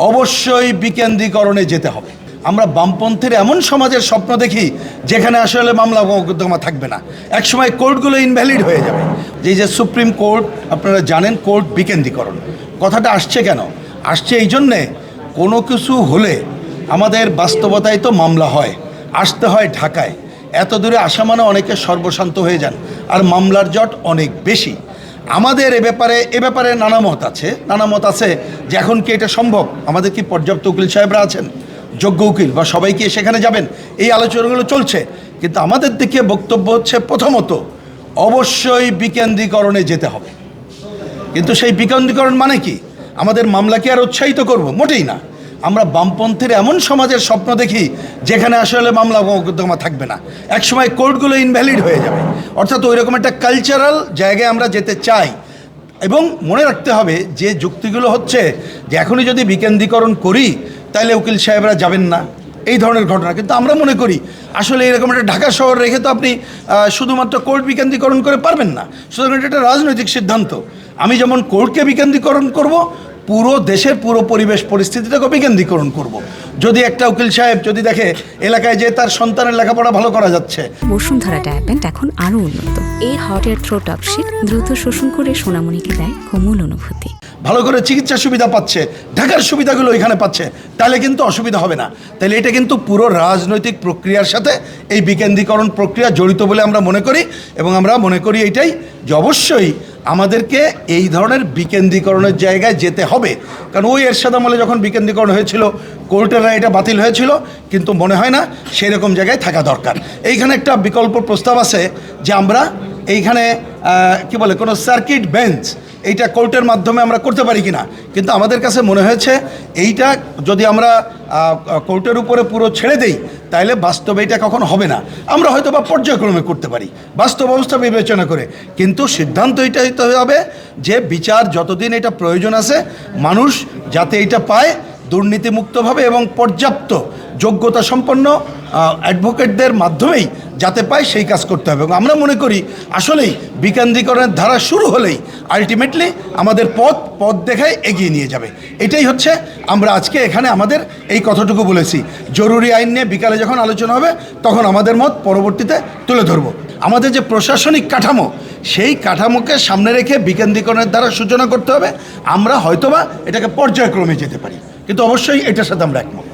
অবশ্যই বিকেন্দ্রীকরণে যেতে হবে। আমরা বামপন্থীর এমন সমাজের স্বপ্ন দেখি যেখানে আসলে মামলা মোকদ্দমা থাকবে না, একসময় কোর্টগুলো ইনভ্যালিড হয়ে যাবে। যে সুপ্রিম কোর্ট আপনারা জানেন কোর্ট বিকেন্দ্রীকরণ কথাটা আসছে কেন? আসছে এই জন্যে কোনো কিছু হলে আমাদের বাস্তবতায় তো মামলা হয়, আসতে হয় ঢাকায়। এত দূরে আসা মানে অনেকে সর্বশান্ত হয়ে যান, আর মামলার জট অনেক বেশি। আমাদের এ ব্যাপারে নানা মত আছে যে এখন কি এটা সম্ভব? আমাদের কি পর্যাপ্ত উকিল সাহেবরা আছেন, যোগ্য উকিল, বা সবাই কি সেখানে যাবেন? এই আলোচনাগুলো চলছে, কিন্তু আমাদের দিকে বক্তব্য হচ্ছে প্রথমত অবশ্যই বিকেন্দ্রীকরণে যেতে হবে। কিন্তু সেই বিকেন্দ্রীকরণ মানে কি? আমাদের মামলাকে আর উৎসাহিত করব? মোটেই না। আমরা বামপন্থীর এমন সমাজের স্বপ্ন দেখি যেখানে আসলে মামলা মোকদ্দমা থাকবে না, একসময় কোর্টগুলো ইনভ্যালিড হয়ে যাবে। অর্থাৎ ওই রকম একটা কালচারাল জায়গায় আমরা যেতে চাই। এবং মনে রাখতে হবে যে যুক্তিগুলো হচ্ছে যে এখনই যদি বিকেন্দ্রীকরণ করি তাহলে উকিল সাহেবরা যাবেন না, এই ধরনের ঘটনা। কিন্তু আমরা মনে করি আসলে এরকম একটা ঢাকা শহর রেখে তো আপনি শুধুমাত্র কোর্ট বিকেন্দ্রীকরণ করে পারবেন না। সুতরাং এটা একটা রাজনৈতিক সিদ্ধান্ত। আমি যেমন কোর্টকে বিকেন্দ্রীকরণ করব, পুরো দেশের পুরো পরিবেশ পরিস্থিতিটাকে বিকেন্দ্রীকরণ করব। যদি একটা উকিল সাহেব যদি দেখে এলাকায় যে তার সন্তানের লেখাপড়া ভালো করা যাচ্ছে। বসুন্ধরা ট্যাবলেট এখন আরো উন্নত। এই হট এয়ার থ্রো টপশিট দ্রুত শোষণ করে সোনামণিকে দেয় কোমল অনুভূতি। ভালো করে চিকিৎসা সুবিধা পাচ্ছে, ঢাকার সুবিধাগুলো এখানে পাচ্ছে, তাহলে কিন্তু অসুবিধা হবে না। তাহলে এটা কিন্তু পুরো রাজনৈতিক প্রক্রিয়ার সাথে এই বিকেন্দ্রীকরণ প্রক্রিয়া জড়িত বলে আমরা মনে করি। এবং আমরা মনে করি এইটাই যে অবশ্যই আমাদেরকে এই ধরনের বিকেন্দ্রীকরণের জায়গায় যেতে হবে। কারণ ওই এরশাদ আমলে যখন বিকেন্দ্রীকরণ হয়েছিল কোর্টের রায় এটা বাতিল হয়েছিল, কিন্তু মনে হয় না সেই রকম জায়গায় থাকা দরকার। এইখানে একটা বিকল্প প্রস্তাব আছে যে আমরা এইখানে কি বলে কোনো সার্কিট বেঞ্চ এইটা কোর্টের মাধ্যমে আমরা করতে পারি কিনা। কিন্তু আমাদের কাছে মনে হয়েছে এইটা যদি আমরা কোর্টের উপরে পুরো ছেড়ে দেই তাহলে বাস্তবে এটা কখন হবে না। আমরা হয়তো বা পর্যায়ক্রমে করতে পারি বাস্তব অবস্থা বিবেচনা করে, কিন্তু সিদ্ধান্ত এটা হতে হবে যে বিচার যতদিন এটা প্রয়োজন আছে মানুষ যাতে এটা পায় দুর্নীতিমুক্তভাবে এবং পর্যাপ্ত যোগ্যতা সম্পন্ন অ্যাডভোকেটদের মাধ্যমেই যাতে পায় সেই কাজ করতে হবে। এবং আমরা মনে করি আসলেই বিকেন্দ্রীকরণের ধারা শুরু হলেই আলটিমেটলি আমাদের পথ দেখায় এগিয়ে নিয়ে যাবে। এটাই হচ্ছে আমরা আজকে এখানে আমাদের এই কথাটুকু বলেছি। জরুরি আইন নিয়ে বিকালে যখন আলোচনা হবে তখন আমাদের মত পরবর্তীতে তুলে ধরব। আমাদের যে প্রশাসনিক কাঠামো সেই কাঠামোকে সামনে রেখে বিকেন্দ্রীকরণের দ্বারা সূচনা করতে হবে। আমরা হয়তোবা এটাকে পর্যায়ক্রমে যেতে পারি, কিন্তু অবশ্যই এটার সাথে আমরা একমত।